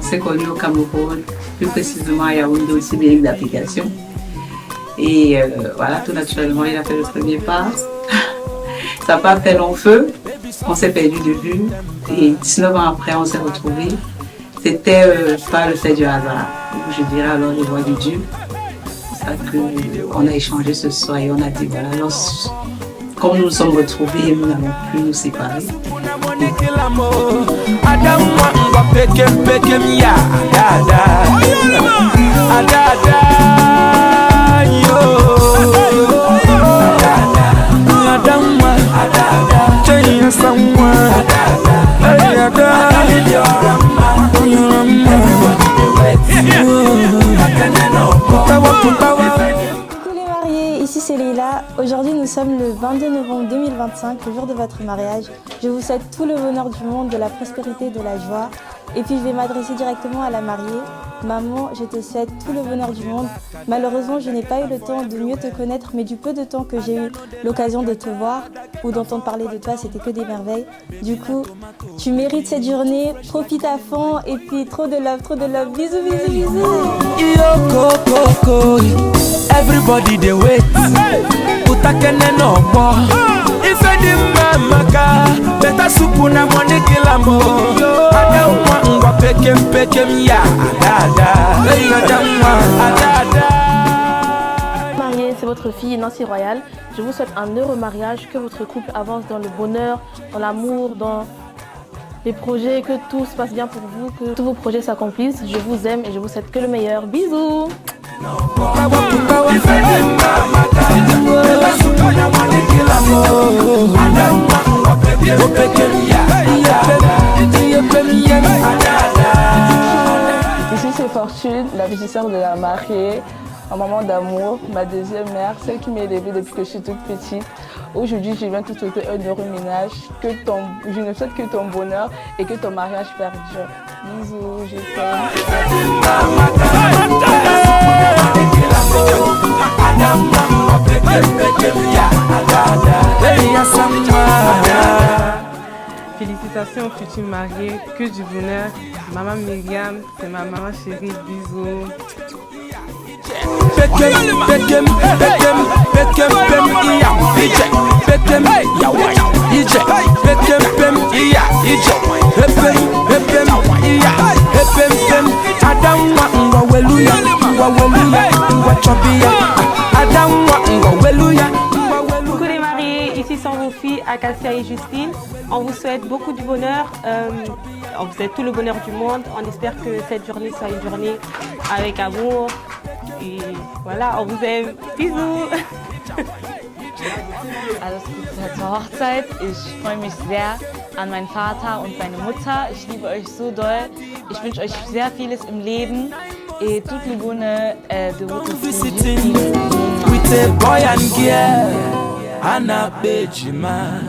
C'est connu au Cameroun, plus précisément à Yaoundé aussi bien d'application. Et voilà, tout naturellement, il a fait le premier pas. Ça n'a pas fait long feu, on s'est perdu de vue. Et 19 ans après, on s'est retrouvés. C'était pas le fait du hasard, je dirais alors les voies du Dieu. C'est ça qu'on a échangé ce soir et on a dit voilà, comme nous nous sommes retrouvés, nous n'allons plus nous séparer. Coucou les mariés, ici c'est Leïla. Aujourd'hui nous sommes le 22 novembre 2025, le jour de votre mariage. Je vous souhaite tout le bonheur du monde, de la prospérité, de la joie. Et puis je vais m'adresser directement à la mariée. Maman, je te souhaite tout le bonheur du monde. Malheureusement, je n'ai pas eu le temps de mieux te connaître, mais du peu de temps que j'ai eu l'occasion de te voir ou d'entendre parler de toi, c'était que des merveilles. Du coup, tu mérites cette journée, profite à fond et puis trop de love. Bisous, bisous, bisous. Everybody they wait. Utakene no bo. Ife di mamaka. Beta supu na money kilamo. Adamwa ngwa pekem ya. Adada. Mariée, c'est votre fille Nancy Royal. Je vous souhaite un heureux mariage, que votre couple avance dans le bonheur, dans l'amour, dans les projets, que tout se passe bien pour vous, que tous vos projets s'accomplissent. Je vous aime et je vous souhaite que le meilleur. Bisous. Ici c'est Fortune, la belle-sœur de la mariée, ma maman d'amour, ma deuxième mère, celle qui m'a élevée depuis que je suis toute petite. Aujourd'hui, je viens te souhaiter un heureux ménage, je ne souhaite que ton bonheur et que ton mariage perdure. Bisous, je t'aime. Félicitations aux futurs mariés, que du bonheur. Maman Myriam, c'est ma maman chérie, bisous. Coucou les mariés, ici sont vos filles Acacia et Justine. On vous souhaite beaucoup de bonheur, on vous souhaite tout le bonheur du monde. On espère que cette journée soit une journée avec amour. Et voilà, on vous aime. Bisous. Alles Gute zur Hochzeit. Ich freue mich sehr an meinen Vater und meine Mutter. Ich liebe euch so doll. Ich wünsche euch sehr vieles im Leben. Et toute le bonheur de votre fille. With a boy and girl, Anna Bejima.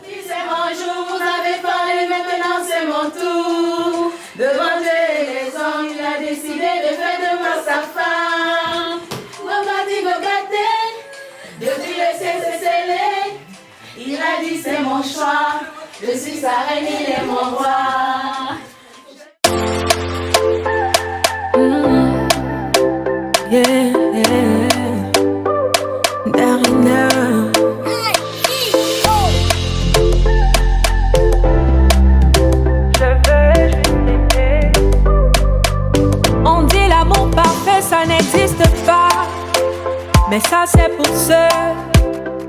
C'est mon jour, vous avez parlé, maintenant c'est mon tour. Devant Dieu et les hommes, il a décidé de faire de moi sa femme. Gogati, de Dieu c'est scellé. Il a dit c'est mon choix. Je suis sa reine, il est mon roi. Yeah, Darina. On dit l'amour parfait, ça n'existe pas. Mais ça c'est pour ceux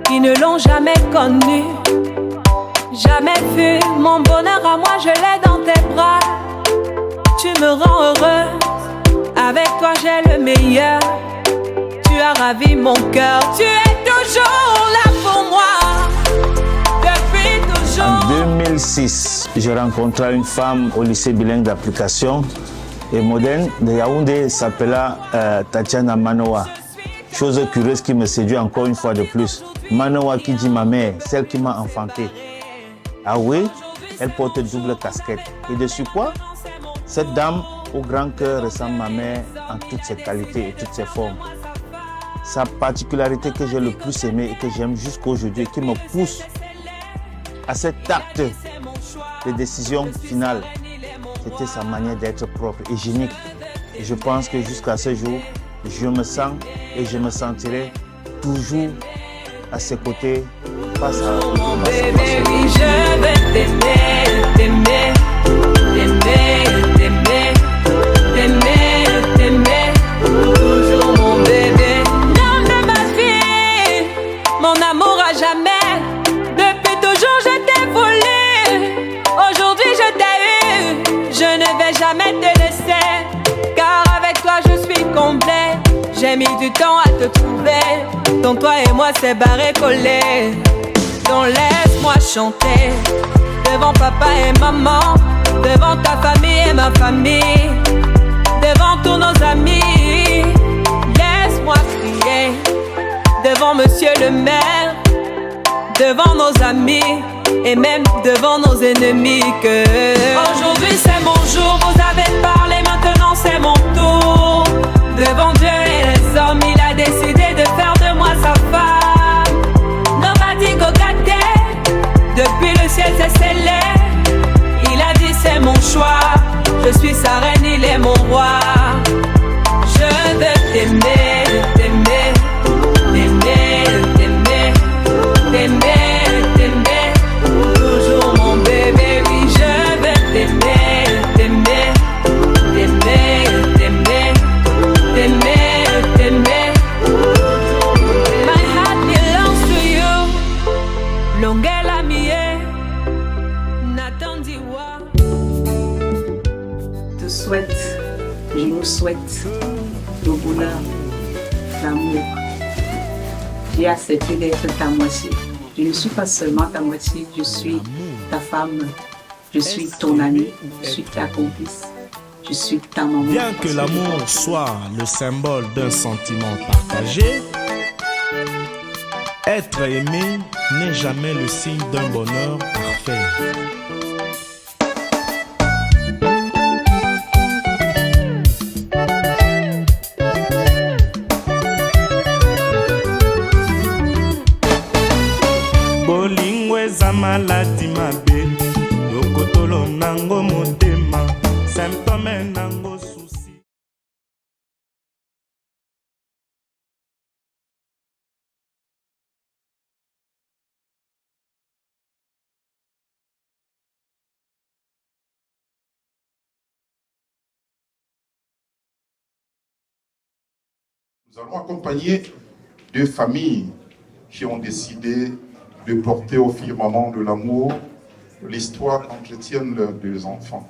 qui ne l'ont jamais connu. Jamais vu mon bonheur à moi, je l'ai dans tes bras. Tu me rends heureuse, avec toi j'ai le meilleur. Tu as ravi mon cœur, tu es toujours là pour moi. Depuis toujours. En 2006, j'ai rencontré une femme au lycée bilingue d'application et moderne de Yaoundé s'appela Tatiana Manoa. Chose curieuse qui me séduit encore une fois de plus. Manoa qui dit ma mère, celle qui m'a enfanté. Ah oui, elle porte double casquette. Et dessus quoi? Cette dame au grand cœur ressemble à ma mère en toutes ses qualités et toutes ses formes. Sa particularité que j'ai le plus aimée et que j'aime jusqu'à aujourd'hui, qui me pousse à cet acte de décision finale, c'était sa manière d'être propre, hygiénique. Et je pense que jusqu'à ce jour, je me sens et je me sentirai toujours à ses côtés face à mon bébé, oui, je vais t'aimer, t'aimer, t'aimer, t'aimer, t'aimer, t'aimer, toujours mon bébé. L'homme de ma vie, mon amour à jamais. Depuis toujours je t'ai voulu, aujourd'hui je t'ai eu. Je ne vais jamais te laisser, car avec toi je suis complet. J'ai mis du temps à te trouver, donc toi et moi c'est barré collé. Donc laisse-moi chanter devant papa et maman, devant ta famille et ma famille, devant tous nos amis. Laisse-moi crier devant monsieur le maire, devant nos amis et même devant nos ennemis que aujourd'hui c'est mon jour, vous avez parlé, maintenant c'est mon tour. Devant Dieu et les hommes, il a décidé de faire de moi sa femme. Nobody go get there. Depuis le ciel c'est scellé. Il a dit c'est mon choix. Je suis sa reine, il est mon roi. Je veux t'aimer, t'aimer, t'aimer, t'aimer, t'aimer, t'aimer. Toujours mon bébé, oui je veux t'aimer, t'aimer, t'aimer, t'aimer, t'aimer, t'aimer. My heart belongs to you. Longela mie, Nathan Diwa. Je souhaite, je nous souhaite le bonheur, l'amour. J'ai accepté d'être ta moitié. Je ne suis pas seulement ta moitié, je suis ta femme, je suis ton amie, je suis ta complice, je suis ta maman. Bien que l'amour soit le symbole d'un sentiment partagé, être aimé n'est jamais le signe d'un bonheur parfait. Bolingo eza maladi mabe, lokotolo nango motema, symptôme nango souci. Nous allons accompagner deux familles qui ont décidé de porter au firmament de l'amour l'histoire qu'entretiennent leurs deux enfants.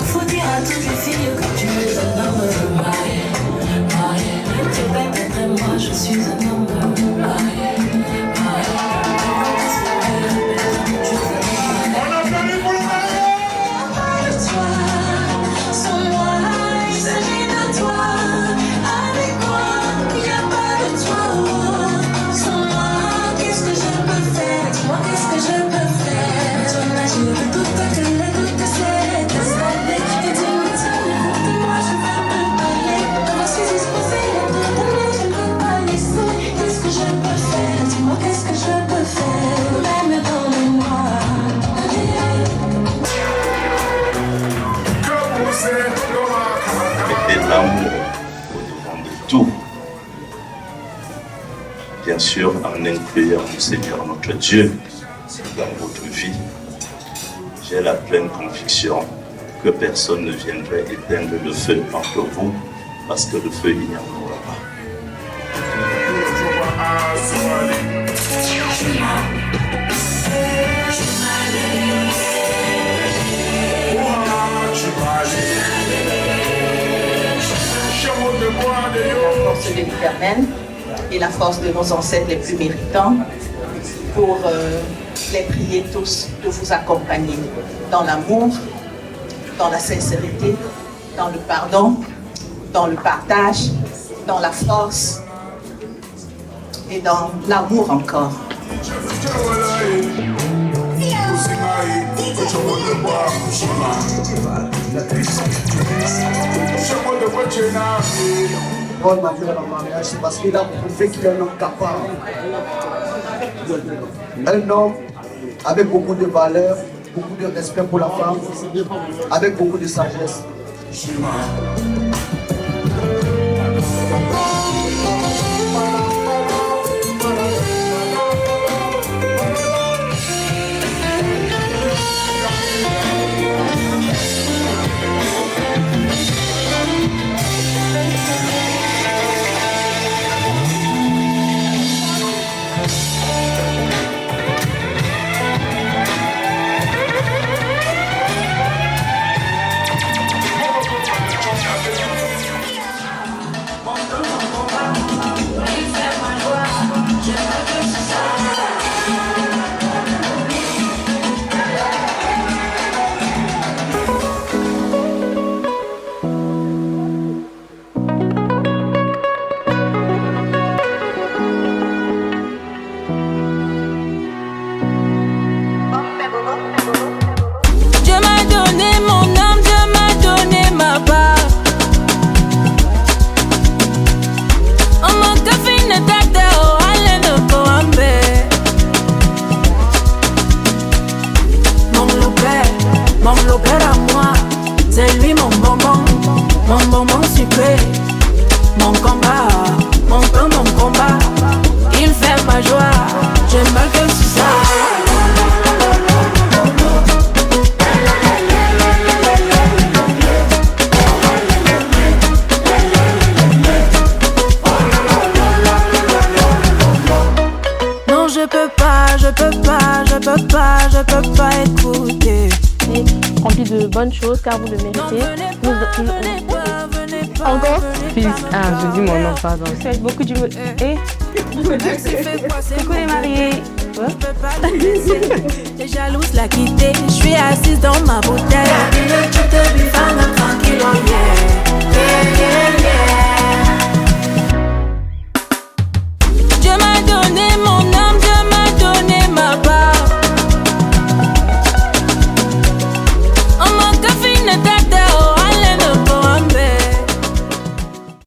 Faut dire à toutes les filles que tu es un homme. Tu es bête après moi, je suis un homme. L'amour au-devant de tout, bien sûr en incluant le Seigneur notre Dieu dans votre vie. J'ai la pleine conviction que personne ne viendrait éteindre le feu entre vous, parce que le feu il n'y en aura pas. La force de l'Éternel et la force de nos ancêtres les plus méritants pour les prier tous de vous accompagner dans l'amour, dans la sincérité, dans le pardon, dans le partage, dans la force et dans l'amour encore. Paul m'a fait en mariage, c'est parce qu'il a prouvé qu'il est un homme capable. Un homme avec beaucoup de valeur, beaucoup de respect pour la femme, avec beaucoup de sagesse. tuer. Mon combat, mon combat, il fait ma joie. J'aime mal que c'est ça. Non, je peux pas écouter. Rempli de bonnes choses car vous le méritez. Encore fils, je dis mon nom, pardon. Je souhaite beaucoup du... Et coucou les mariés. T'es jalouse, la quitter. Je suis assise dans ma bouteille.